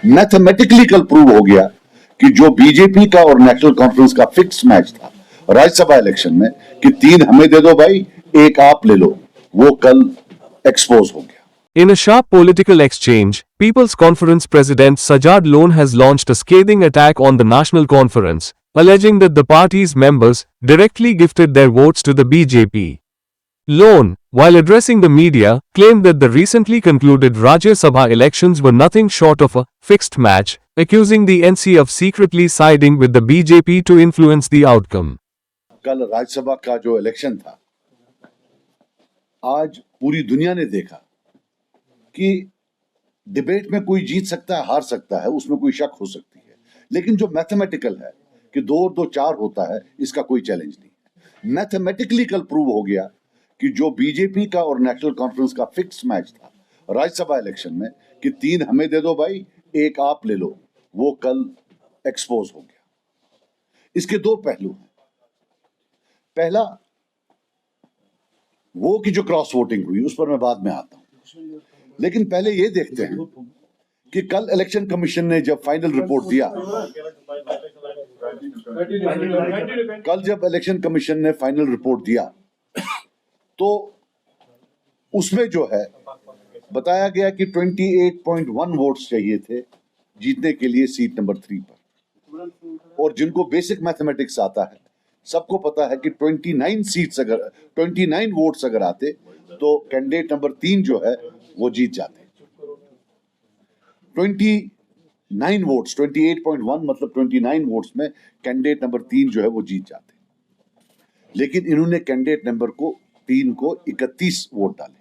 Mathematically कल prove हो गया कि जो बीजेपी का और नेशनल कॉन्फ्रेंस का फिक्स मैच था राज्यसभा इलेक्शन में कि 3 हमें दे दो भाई, 1 आप ले लो, वो कल एक्सपोज हो गया। In a sharp political exchange, People's Conference President Sajad Loan has launched a scathing attack on the National Conference, alleging that the party's members directly gifted their votes to the BJP. Loan, while addressing the media, claimed that the recently concluded Rajya Sabha elections were nothing short of a fixed match, accusing the NC of secretly siding with the BJP to influence the outcome. कल राज्यसभा का जो election था, आज पूरी दुनिया ने देखा कि डिबेट में कोई जीत सकता है, हार सकता है, उसमें कोई शक हो सकती है, लेकिन जो मैथमेटिकल है कि 2 और 2 4 होता है, इसका कोई चैलेंज नहीं है। मैथमेटिकली कल प्रूव हो गया कि जो बीजेपी का और नेशनल कॉन्फ्रेंस का फिक्स मैच था राज्यसभा इलेक्शन में कि 3 हमें दे दो भाई, 1 आप ले लो, वो कल एक्सपोज हो गया। इसके 2 पहलू हैं। पहला, वो की जो क्रॉस वोटिंग हुई उस पर मैं बाद में आता हूं, लेकिन पहले ये देखते हैं कि कल इलेक्शन कमीशन ने जब फाइनल रिपोर्ट दिया, कल जब इलेक्शन कमीशन ने फाइनल रिपोर्ट दिया तो उसमें जो है बताया गया कि 28.1 वोट्स चाहिए थे जीतने के लिए सीट नंबर 3 पर, और जिनको बेसिक मैथमेटिक्स आता है सबको पता है कि 29 वोट्स अगर आते तो कैंडिडेट नंबर 3 जो है वो जीत जाते। 29 वोट्स, 28.1 मतलब 29 वोट्स में कैंडिडेट नंबर 3 जो है वो जीत जाते, लेकिन इन्होंने कैंडिडेट नंबर 3 को 31 वोट डाले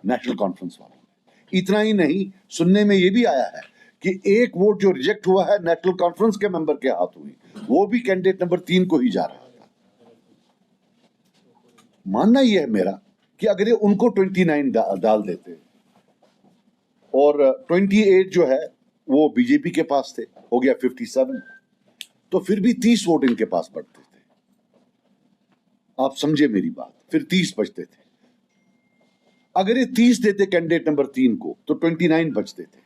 नेशनल कॉन्फ्रेंस वालों ने। इतना ही नहीं, सुनने में ये भी आया है कि 1 वोट जो रिजेक्ट हुआ है नेशनल कॉन्फ्रेंस के मेंबर के हाथ हुई, वो भी कैंडिडेट नंबर 3 को ही जा रहा था। मानना यह है मेरा कि अगर ये उनको 29 डाल देते और 28 जो है वो बीजेपी के पास थे, हो गया 57, तो फिर भी 30 वोट इनके पास बढ़ते थे। आप समझे मेरी बात, फिर 30 बचते थे। अगर ये 30 देते कैंडिडेट नंबर 3 को तो 29 बचते थे।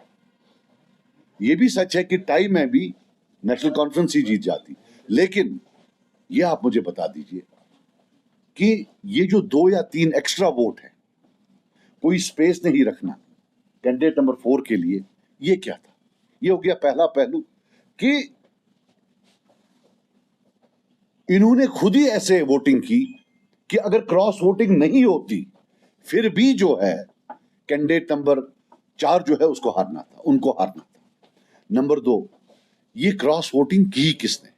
ये भी सच है कि टाई में भी नेशनल कॉन्फ्रेंस ही जीत जाती, लेकिन ये आप मुझे बता दीजिए कि ये जो 2 या 3 एक्स्ट्रा वोट है, कोई स्पेस नहीं रखना कैंडिडेट नंबर 4 के लिए, ये क्या था? ये हो गया पहला पहलू कि इन्होंने खुद ही ऐसे वोटिंग की कि अगर क्रॉस वोटिंग नहीं होती फिर भी जो है कैंडिडेट नंबर 4 जो है उसको हारना था, उनको हारना था। नंबर 2, ये क्रॉस वोटिंग की किसने?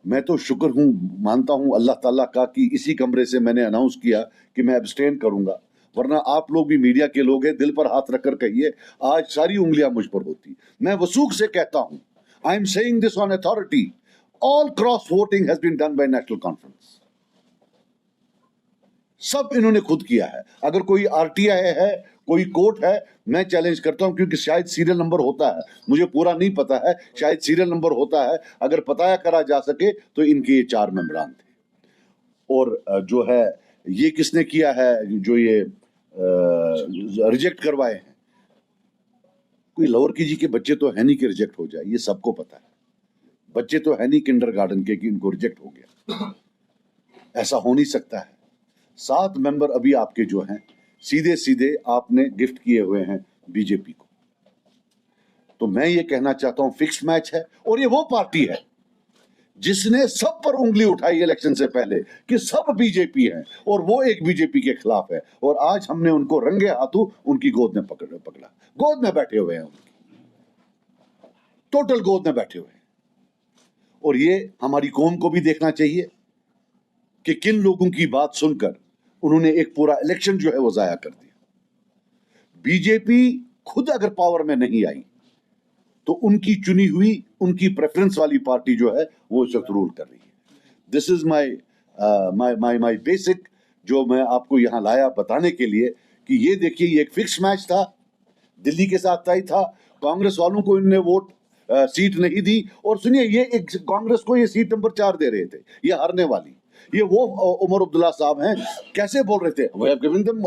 मैं तो शुक्र हूं, मानता हूं अल्लाह ताला का कि इसी कमरे से मैंने अनाउंस किया कि मैं एब्सटेन करूंगा, वरना आप लोग भी मीडिया के लोग हैं, दिल पर हाथ रखकर कहिए आज सारी उंगलियां मुझ पर होती। मैं वसूख से कहता हूं, I am saying this on authority, all cross voting has been done by National Conference. सब इन्होंने खुद किया है। अगर कोई आरटीआई है, कोई कोर्ट है, मैं चैलेंज करता हूं, क्योंकि शायद सीरियल नंबर होता है, मुझे पूरा नहीं पता है, शायद सीरियल नंबर होता है, अगर पता करा जा सके तो इनके ये 4 मेंबरान थे। और जो है ये किसने किया है, जो ये रिजेक्ट करवाए हैं, कोई लोअर केजी के बच्चे तो है नहीं कि रिजेक्ट हो जाए, ये सबको पता है। बच्चे तो है नहीं किंडरगार्टन के कि इनको रिजेक्ट हो गया, ऐसा हो नहीं सकता है। 7 मेंबर अभी आपके जो हैं सीधे सीधे आपने गिफ्ट किए हुए हैं बीजेपी को। तो मैं ये कहना चाहता हूं फिक्स मैच है, और ये वो पार्टी है जिसने सब पर उंगली उठाई इलेक्शन से पहले कि सब बीजेपी है और वो एक बीजेपी के खिलाफ है, और आज हमने उनको रंगे हाथों उनकी गोद में पकड़ा, गोद में बैठे हुए हैं, उनकी टोटल गोद में बैठे हुए हैं। और ये हमारी कौम को भी देखना चाहिए कि किन लोगों की बात सुनकर उन्होंने एक पूरा इलेक्शन जो है वो जाया कर दिया। बीजेपी खुद अगर पावर में नहीं आई तो उनकी चुनी हुई, उनकी प्रेफरेंस वाली पार्टी जो है वो इस वक्त रूल कर रही है। दिस इज माई बेसिक, जो मैं आपको यहां लाया बताने के लिए कि ये देखिए, ये एक फिक्स मैच था, दिल्ली के साथ तय था, कांग्रेस वालों को इन्होंने वोट सीट नहीं दी, और सुनिए ये एक कांग्रेस को ये सीट नंबर 4 दे रहे थे, ये हारने वाली। ये वो उमर अब्दुल्ला साहब हैं, कैसे बोल रहे थे, we have given them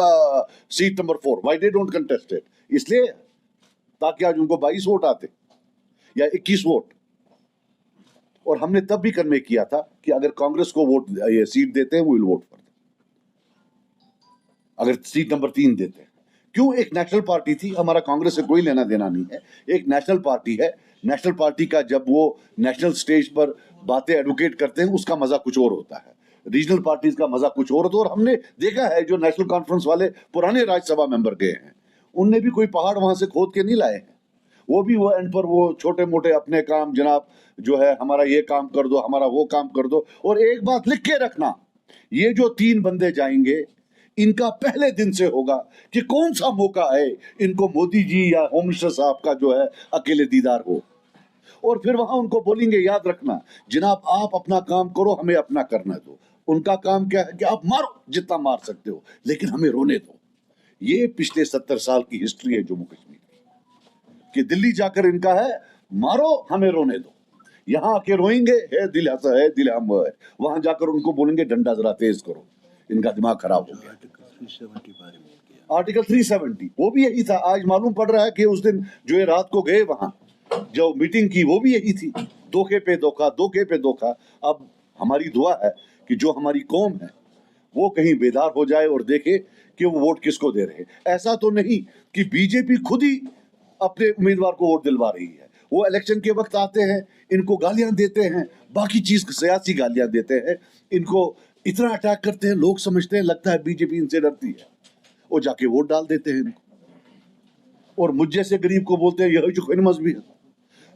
seat number 4, why they don't contest it. इसलिए ताकि आज उनको 22 वोट आते या 21 वोट। और हमने तब भी कन्वे किया था कि अगर कांग्रेस को वोट ये सीट देते हैं वो विल वोट फॉर, अगर सीट नंबर 3 देते हैं। क्यों? एक नेशनल पार्टी थी, हमारा कांग्रेस से कोई लेना देना नहीं है, एक नेशनल पार्टी है। नेशनल पार्टी का जब वो नेशनल स्टेज पर बातें एडवोकेट करते हैं उसका मजा कुछ और होता है, रीजनल पार्टीज का मजा कुछ और होता है। और हमने देखा है जो नेशनल कॉन्फ्रेंस वाले पुराने राज्यसभा मेंबर गए हैं उनने भी कोई पहाड़ वहां से खोद के नहीं लाए हैं, वो भी वो एंड पर वो छोटे मोटे अपने काम, जनाब जो है हमारा ये काम कर दो, हमारा वो काम कर दो। और एक बात लिख के रखना, ये जो 3 बंदे जाएंगे इनका पहले दिन से होगा कि कौन सा मौका है इनको मोदी जी या होम मिनिस्टर साहब का जो है अकेले दीदार हो, और फिर वहां उनको बोलेंगे याद रखना जनाब आप अपना काम करो, हमें अपना करना दो। उनका काम क्या है कि आप मारो जितना मार सकते हो लेकिन हमें रोने दो। ये पिछले 70 साल की हिस्ट्री है जम्मू कश्मीर की, कि दिल्ली जाकर इनका है मारो हमें रोने दो, यहाँ आके रोएंगे है दिल हंसा है दिल हम है, वहां जाकर उनको बोलेंगे डंडा जरा तेज करो, इनका दिमाग खराब हो गया। आर्टिकल 370 वो भी यही था। आज मालूम पड़ रहा है कि उस दिन जो ये रात को गए वहां जो मीटिंग की वो भी यही थी, धोखे पे धोखा, धोखे पे धोखा। अब हमारी दुआ है कि जो हमारी कौम है वो कहीं बेदार हो जाए और देखे कि वो वोट किसको दे रहे हैं। ऐसा तो नहीं कि बीजेपी खुद ही अपने उम्मीदवार को वोट दिलवा रही है, वो इलेक्शन के वक्त आते हैं इनको गालियां देते हैं, बाकी चीज सियासी गालियां देते हैं, इनको इतना अटैक करते हैं, लोग समझते हैं लगता है बीजेपी इनसे डरती है, वो जाके वोट डाल देते हैं इनको। और मुझ जैसे गरीब को बोलते हैं यही जो कोई मजहबी है।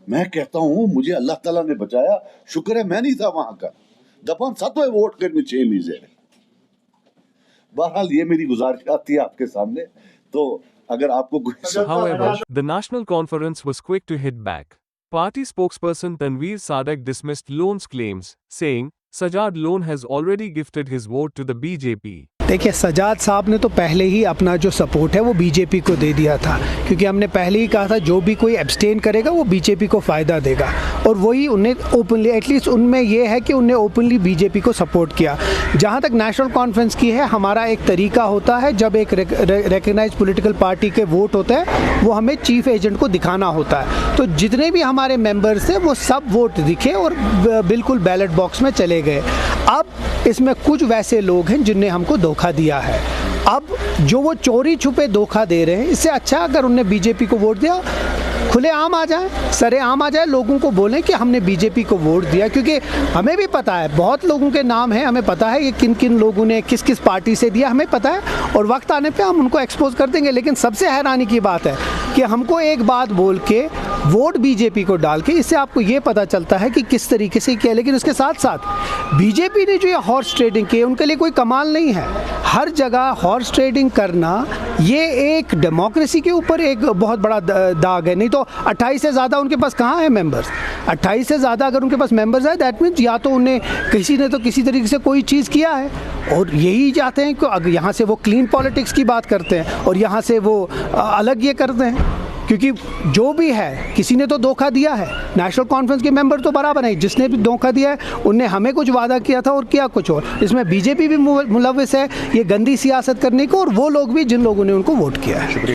मैं कहता हूं मुझे अल्लाह ताला ने बचाया, शुक्र है मैं नहीं था वहां का। दफा 7वें वोट करने 6 मीज़े। बहरहाल ये मेरी गुजारिश आती है आपके सामने, तो अगर आपको कोई However, the National Conference was quick to hit back. Party spokesperson Tanveer Sadak dismissed Lone's claims, saying, Sajad Lone has already gifted his vote to the BJP. देखिए सजाद साहब ने तो पहले ही अपना जो सपोर्ट है वो बीजेपी को दे दिया था, क्योंकि हमने पहले ही कहा था जो भी कोई एब्सटेन करेगा वो बीजेपी को फ़ायदा देगा, और वही उन्हें ओपनली, एटलीस्ट उनमें ये है कि उन्हें ओपनली बीजेपी को सपोर्ट किया। जहाँ तक नेशनल कॉन्फ्रेंस की है, हमारा एक तरीका होता है जब एक रिकग्नाइज पॉलिटिकल पार्टी के वोट होते हैं वो हमें चीफ एजेंट को दिखाना होता है। तो जितने भी हमारे मेंबर्स थे वो सब वोट दिखे और बिल्कुल बैलेट बॉक्स में चले गए। अब इसमें कुछ वैसे लोग हैं जिनने हमको धोखा दिया है। अब जो वो चोरी छुपे धोखा दे रहे हैं, इससे अच्छा अगर उनने बीजेपी को वोट दिया, खुले आम आ जाए, सरे आम आ जाए, लोगों को बोलें कि हमने बीजेपी को वोट दिया। क्योंकि हमें भी पता है, बहुत लोगों के नाम हैं, हमें पता है ये किन किन लोगों ने किस किस पार्टी से दिया, हमें पता है, और वक्त आने पे हम उनको एक्सपोज कर देंगे। लेकिन सबसे हैरानी की बात है कि हमको एक बात बोल के वोट बीजेपी को डाल के, इससे आपको ये पता चलता है कि किस तरीके से किया। लेकिन उसके साथ साथ बीजेपी ने जो ये हॉर्स ट्रेडिंग की, उनके लिए कोई कमाल नहीं है। हर जगह हॉर्स ट्रेडिंग करना ये एक डेमोक्रेसी के ऊपर एक बहुत बड़ा दाग है। नहीं तो 28 से ज़्यादा उनके पास कहाँ है मेंबर्स? 28 से ज़्यादा अगर उनके पास मेंबर्स है, दैट मीन्स या तो उन्हें किसी ने तो किसी तरीके से कोई चीज़ किया है, और यही चाहते हैं कि अगर यहाँ से वो क्लीन पॉलिटिक्स की बात करते हैं और यहाँ से वो अलग ये करते हैं। क्योंकि जो भी है किसी ने तो धोखा दिया है। नेशनल कॉन्फ्रेंस के मेंबर तो बराबर है, जिसने भी धोखा दिया है उनने हमें कुछ वादा किया था और किया कुछ और। इसमें बीजेपी भी मुलव्विस है ये गंदी सियासत करने को, और वो लोग भी जिन लोगों ने उनको वोट किया है।